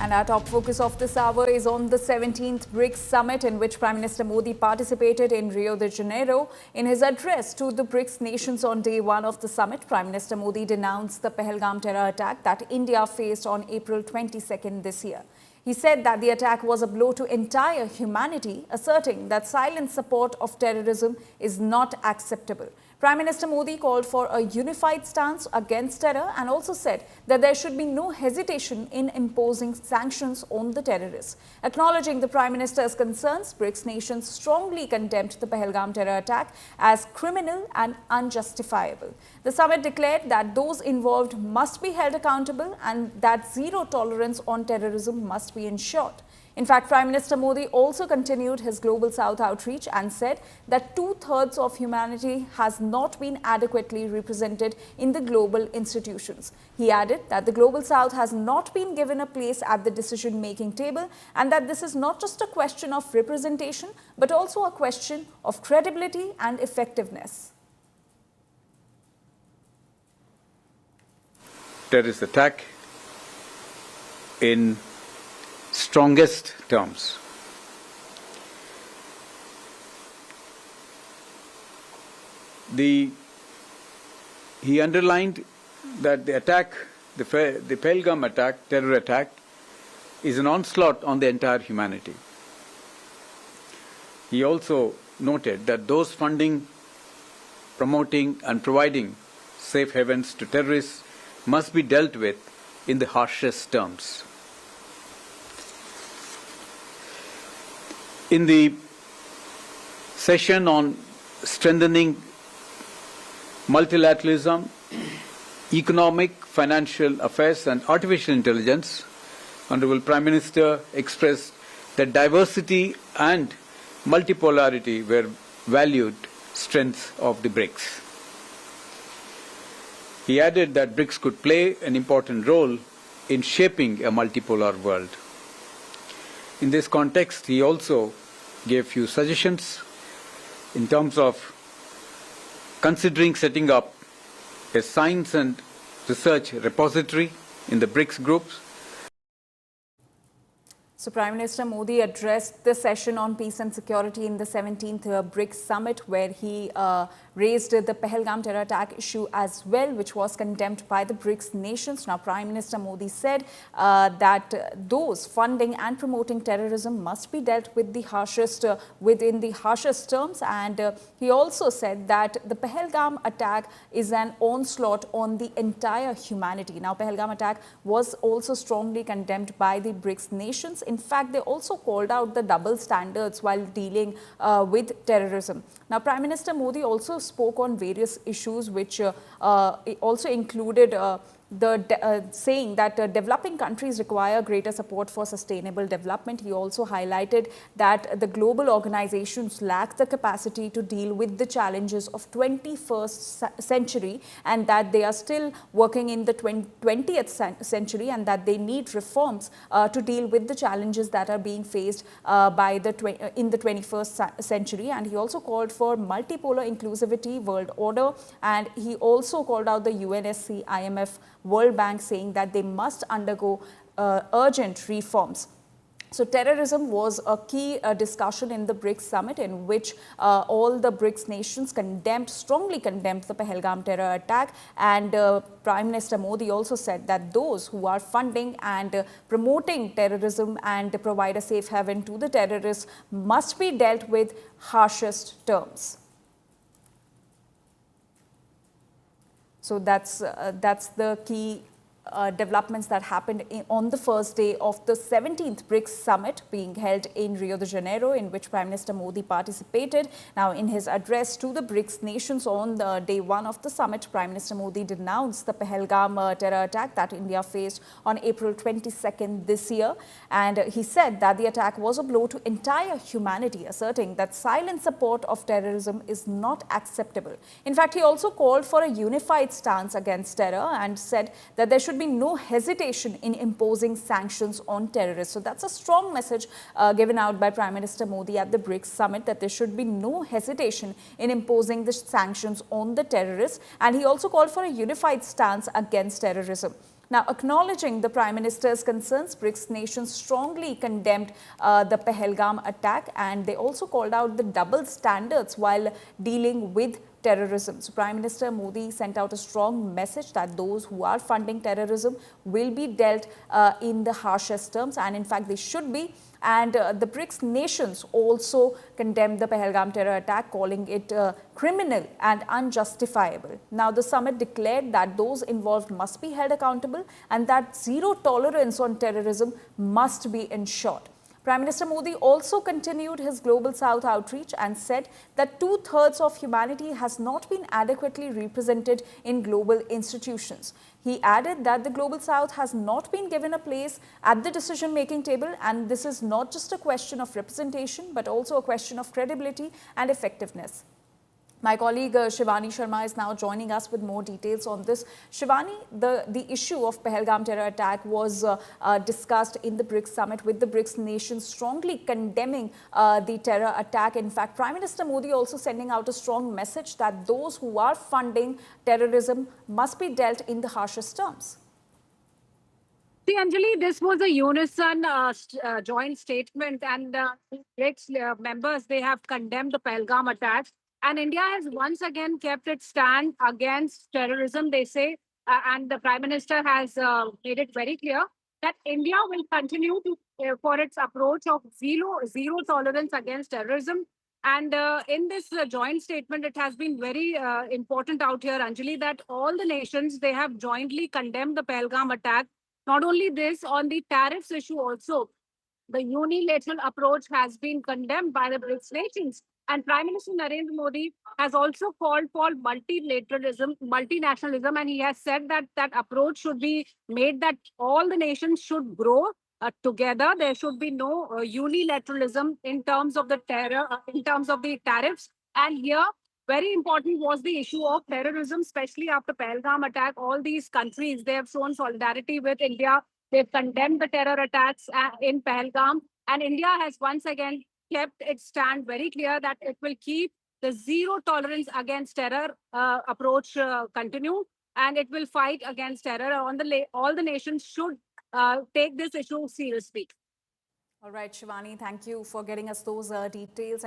And our top focus of this hour is on the 17th BRICS summit in which Prime Minister Modi participated in Rio de Janeiro. In his address to the BRICS nations on day one of the summit, Prime Minister Modi denounced the Pahalgam terror attack that India faced on April 22nd this year. He said that the attack was a blow to entire humanity, asserting that silent support of terrorism is not acceptable. Prime Minister Modi called for a unified stance against terror and also said that there should be no hesitation in imposing sanctions on the terrorists. Acknowledging the Prime Minister's concerns, BRICS nations strongly condemned the Pahalgam terror attack as criminal and unjustifiable. The summit declared that those involved must be held accountable and that zero tolerance on terrorism must be ensured. In fact, Prime Minister Modi also continued his Global South outreach and said that two-thirds of humanity has not been adequately represented in the global institutions. He added that the Global South has not been given a place at the decision-making table and that this is not just a question of representation, but also a question of credibility and effectiveness. Terrorist attack in strongest terms. He underlined that the attack, the Pahalgam attack, terror attack, is an onslaught on the entire humanity. He also noted that those funding, promoting and providing safe havens to terrorists must be dealt with in the harshest terms. In the session on strengthening multilateralism, economic, financial affairs and artificial intelligence, Honorable Prime Minister expressed that diversity and multipolarity were valued strengths of the BRICS. He added that BRICS could play an important role in shaping a multipolar world. In this context, he also gave few suggestions in terms of considering setting up a science and research repository in the BRICS groups. So Prime Minister Modi addressed the session on peace and security in the 17th BRICS summit, where he raised the Pahalgam terror attack issue as well, which was condemned by the BRICS nations. Now, Prime Minister Modi said that those funding and promoting terrorism must be dealt with within the harshest terms. And he also said that the Pahalgam attack is an onslaught on the entire humanity. Now, Pahalgam attack was also strongly condemned by the BRICS nations. In fact, they also called out the double standards while dealing with terrorism. Now, Prime Minister Modi also spoke on various issues, which also included saying that developing countries require greater support for sustainable development. He also highlighted that the global organizations lack the capacity to deal with the challenges of 21st century and that they are still working in the 20th century and that they need reforms to deal with the challenges that are being faced in the 21st century. And he also called for multipolar inclusivity, world order, and he also called out the UNSC, IMF, World Bank, saying that they must undergo urgent reforms. So terrorism was a key discussion in the BRICS summit, in which all the BRICS nations strongly condemned the Pahalgam terror attack. And Prime Minister Modi also said that those who are funding and promoting terrorism and provide a safe haven to the terrorists must be dealt with harshest terms. So that's the key developments that happened on the first day of the 17th BRICS summit being held in Rio de Janeiro, in which Prime Minister Modi participated. Now, in his address to the BRICS nations on the day one of the summit, Prime Minister Modi denounced the Pahalgam terror attack that India faced on April 22nd this year. And he said that the attack was a blow to entire humanity, asserting that silent support of terrorism is not acceptable. In fact, he also called for a unified stance against terror and said that there should be no hesitation in imposing sanctions on terrorists. So that's a strong message given out by Prime Minister Modi at the BRICS summit, that there should be no hesitation in imposing the sanctions on the terrorists. And he also called for a unified stance against terrorism. Now, acknowledging the Prime Minister's concerns, BRICS nations strongly condemned the Pahalgam attack, and they also called out the double standards while dealing with terrorism. So Prime Minister Modi sent out a strong message that those who are funding terrorism will be dealt in the harshest terms, and in fact they should be. And the BRICS nations also condemned the Pahalgam terror attack, calling it criminal and unjustifiable. Now, the summit declared that those involved must be held accountable and that zero tolerance on terrorism must be ensured. Prime Minister Modi also continued his Global South outreach and said that 2/3 of humanity has not been adequately represented in global institutions. He added that the Global South has not been given a place at the decision-making table, and this is not just a question of representation, but also a question of credibility and effectiveness. My colleague Shivani Sharma is now joining us with more details on this. Shivani, the issue of Pahalgam terror attack was discussed in the BRICS summit, with the BRICS nations strongly condemning the terror attack. In fact, Prime Minister Modi also sending out a strong message that those who are funding terrorism must be dealt in the harshest terms. See, Anjali, this was a unison joint statement, and BRICS members, they have condemned the Pahalgam attacks. And India has once again kept its stand against terrorism, they say, and the Prime Minister has made it very clear that India will continue to for its approach of zero tolerance against terrorism. And in this joint statement, it has been very important out here, Anjali, that all the nations, they have jointly condemned the Pahalgam attack. Not only this, on the tariffs issue also, the unilateral approach has been condemned by the BRICS nations. And Prime Minister Narendra Modi has also called for multilateralism, multinationalism, and he has said that that approach should be made, that all the nations should grow together. There should be no unilateralism in terms of the in terms of the tariffs. And here, very important was the issue of terrorism, especially after Pahalgam attack. All these countries, they have shown solidarity with India. They've condemned the terror attacks in Pahalgam. And India has once again kept its stand very clear that it will keep the zero tolerance against terror approach continue. And it will fight against terror. All the nations should take this issue seriously. All right, Shivani, thank you for getting us those details.